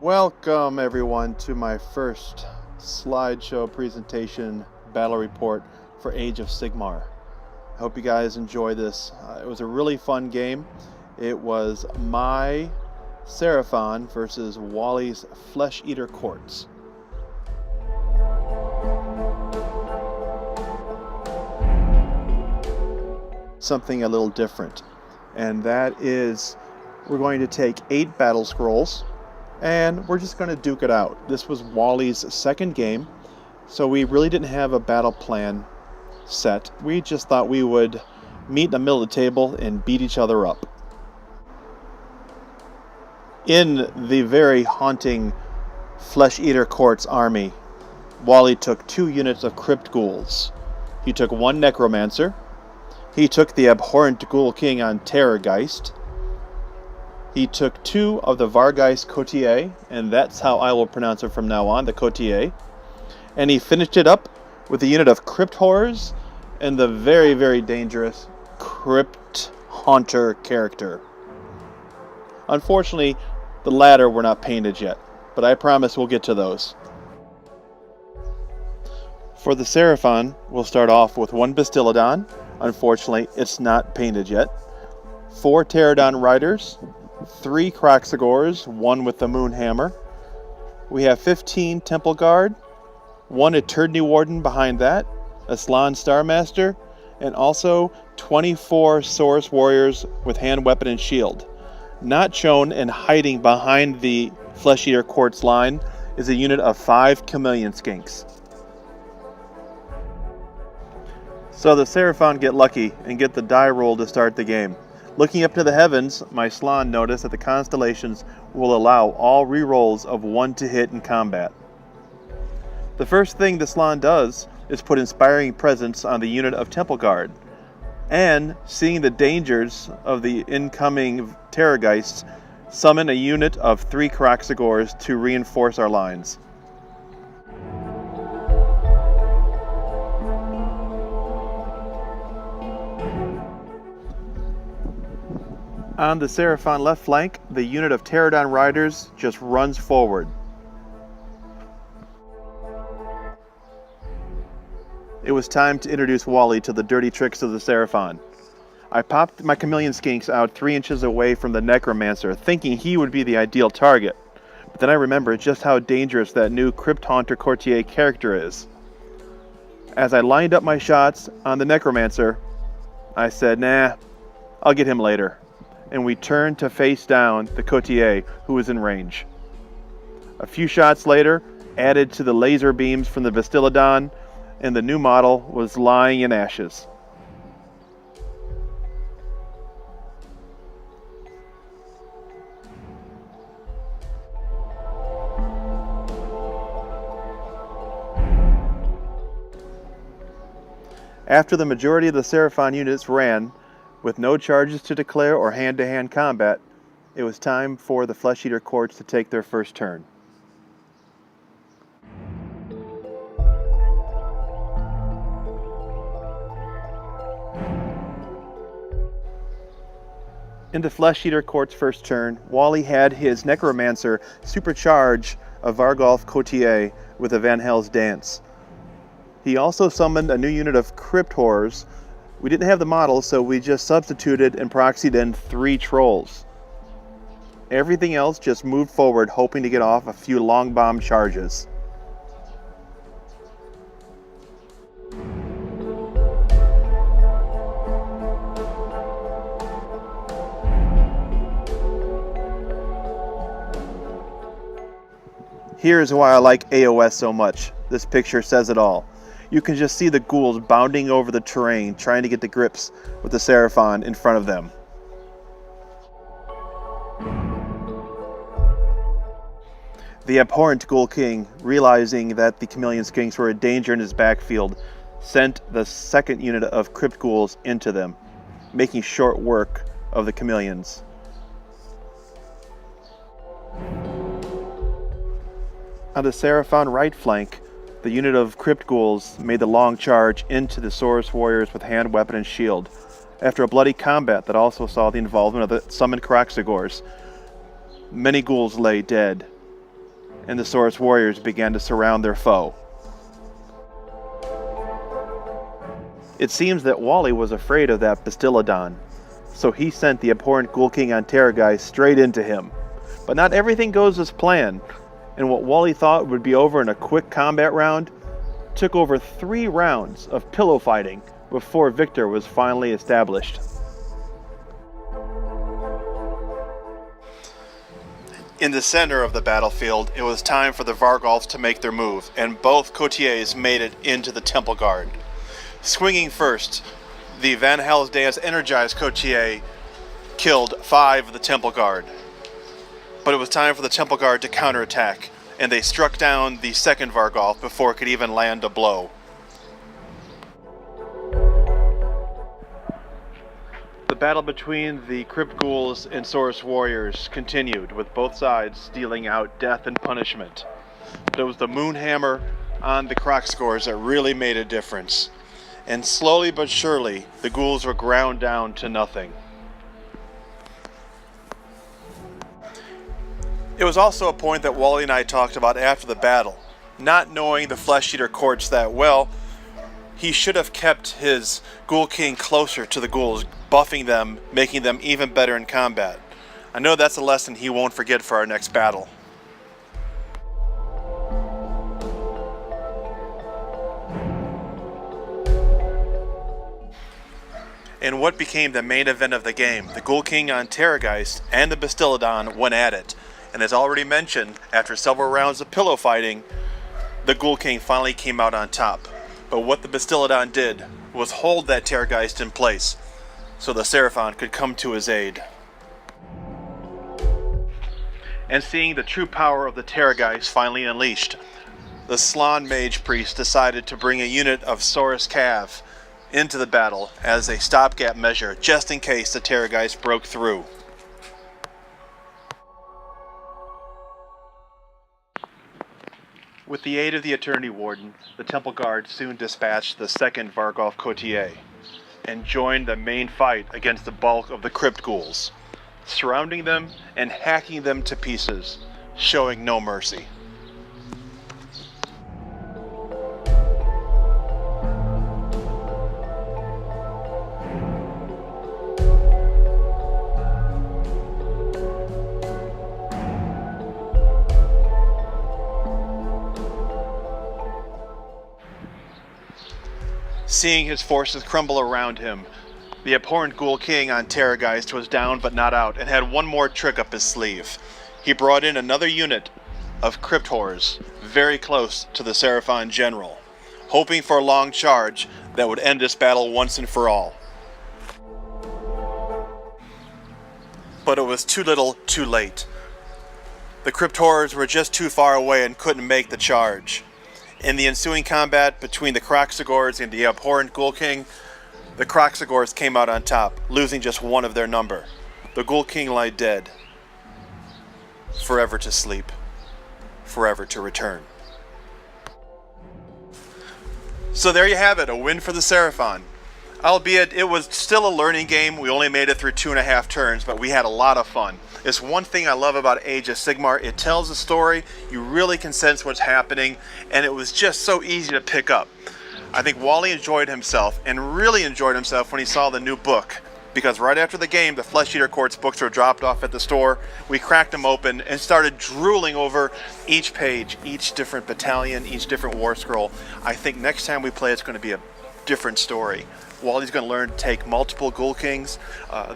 Welcome everyone to my first slideshow presentation battle report for Age of Sigmar. I hope you guys enjoy this. It was a really fun game. It was my Seraphon versus Wally's Flesh Eater Courts. Something a little different, and that is we're going to take 8 battle scrolls and we're just going to duke it out. This was Wally's second game, so we really didn't have a battle plan set. We just thought we would meet in the middle of the table and beat each other up. In the very haunting Flesh Eater Courts army, Wally took 2 units of Crypt Ghouls. He took 1 Necromancer. He took the Abhorrent Ghoul King on Terrorgeist. He took 2 of the Vargeist Cotier, and that's how I will pronounce it from now on, the Cotier. And he finished it up with a unit of Crypt Horrors and the very, very dangerous Crypt Haunter character. Unfortunately, the latter were not painted yet, but I promise we'll get to those. For the Seraphon, we'll start off with 1 Bastiladon. Unfortunately, it's not painted yet. 4 Pterodon Riders, 3 Kroxigors, 1 with the Moonhammer. We have 15 Temple Guard, 1 Eternity Warden behind that, a Slann Starmaster, and also 24 Saurus Warriors with hand, weapon, and shield. Not shown and hiding behind the Flesh Eater Courts line is a unit of 5 Chameleon Skinks. So the Seraphon get lucky and get the die roll to start the game. Looking up to the heavens, my Slann noticed that the constellations will allow all rerolls of 1 to hit in combat. The first thing the Slann does is put Inspiring Presence on the unit of Temple Guard, and seeing the dangers of the incoming Terrorgeists, summon a unit of 3 Kroxigors to reinforce our lines. On the Seraphon left flank, the unit of Pterodon Riders just runs forward. It was time to introduce Wally to the dirty tricks of the Seraphon. I popped my Chameleon Skinks out 3 inches away from the Necromancer, thinking he would be the ideal target. But then I remembered just how dangerous that new Crypt Haunter Courtier character is. As I lined up my shots on the Necromancer, I said, nah, I'll get him later. And we turned to face down the Cotier, who was in range. A few shots later, added to the laser beams from the Bastiladon, and the new model was lying in ashes. After the majority of the Seraphon units ran, with no charges to declare or hand-to-hand combat, it was time for the Flesh Eater Courts to take their first turn. In the Flesh Eater Court's first turn, Wally had his Necromancer supercharge a Vargolf Cotier with a Van Hell's Dance. He also summoned a new unit of Crypt Horrors. We didn't have the models, so we just substituted and proxied in 3 Trolls. Everything else just moved forward, hoping to get off a few long bomb charges. Here's why I like AOS so much. This picture says it all. You can just see the ghouls bounding over the terrain, trying to get to grips with the Seraphon in front of them. The Abhorrent Ghoul King, realizing that the Chameleon Skinks were a danger in his backfield, sent the second unit of Crypt Ghouls into them, making short work of the Chameleons. On the Seraphon right flank, the unit of Crypt Ghouls made the long charge into the Saurus Warriors with hand, weapon, and shield, after a bloody combat that also saw the involvement of the summoned Kroxigors. Many ghouls lay dead. and the Saurus warriors began to surround their foe. It seems that Wally was afraid of that Bastiladon, so he sent the abhorrent Ghoul King on Terrorgeist straight into him. But not everything goes as planned, and what Wally thought would be over in a quick combat round took over 3 rounds of pillow fighting before victor was finally established. In the center of the battlefield, it was time for the Vargolfs to make their move, and both courtiers made it into the Temple Guard. Swinging first, the Van Helsdea's energized courtier killed 5 of the Temple Guard. But it was time for the Temple Guard to counterattack, and they struck down the second Vargolf before it could even land a blow. The battle between the Crypt Ghouls and Saurus warriors continued, with both sides dealing out death and punishment. But it was the Moonhammer on the Kroxigors that really made a difference. And slowly but surely, the ghouls were ground down to nothing. It was also a point that Wally and I talked about after the battle. Not knowing the Flesh Eater courts that well, he should have kept his Ghoul King closer to the ghouls, buffing them, making them even better in combat. I know that's a lesson he won't forget for our next battle. In what became the main event of the game, the Ghoul King on Terrorgeist and the Bastiladon went at it. And as already mentioned, after several rounds of pillow fighting, the Ghoul King finally came out on top. But what the Bastiladon did was hold that Terrorgeist in place, so the Seraphon could come to his aid. And seeing the true power of the Terrorgeist finally unleashed, the Slann Mage Priest decided to bring a unit of Saurus Cav into the battle as a stopgap measure, just in case the Terrorgeist broke through. With the aid of the Eternity Warden, the Temple Guard soon dispatched the second Vargolf Courtier and joined the main fight against the bulk of the Crypt Ghouls, surrounding them and hacking them to pieces, showing no mercy. Seeing his forces crumble around him, the abhorrent Ghoul King on Terrorgeist was down but not out and had one more trick up his sleeve. He brought in another unit of Crypt Horrors very close to the Seraphon General, hoping for a long charge that would end this battle once and for all. But it was too little, too late. The Crypt Horrors were just too far away and couldn't make the charge. In the ensuing combat between the Kroxigors and the abhorrent Ghoul King, the Kroxigors came out on top, losing just one of their number. The Ghoul King lay dead, forever to sleep, forever to return. So there you have it, a win for the Seraphon. Albeit it was still a learning game. We only made it through 2.5 turns, but we had a lot of fun. It's one thing I love about Age of Sigmar. It tells a story, you really can sense what's happening, and it was just so easy to pick up. I think Wally enjoyed himself, and really enjoyed himself when he saw the new book. Because right after the game, the Flesh Eater Courts books were dropped off at the store. We cracked them open and started drooling over each page, each different battalion, each different war scroll. I think next time we play, it's going to be a different story. Wally's going to learn to take multiple Ghoul Kings,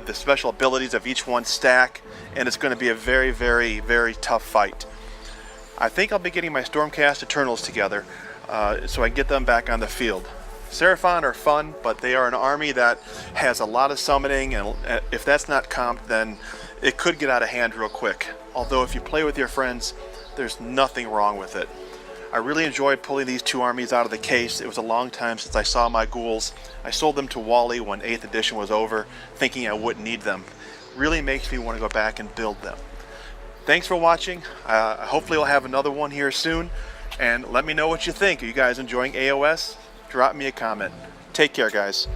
the special abilities of each one stack, and it's going to be a very, very, very tough fight. I think I'll be getting my Stormcast Eternals together so I can get them back on the field. Seraphon are fun, but they are an army that has a lot of summoning, and if that's not comped, then it could get out of hand real quick. Although if you play with your friends, there's nothing wrong with it. I really enjoyed pulling these two armies out of the case. It was a long time since I saw my ghouls. I sold them to Wally when 8th edition was over, thinking I wouldn't need them. Really makes me want to go back and build them. Thanks for watching. Hopefully I'll have another one here soon. And let me know what you think. Are you guys enjoying AOS? Drop me a comment. Take care, guys.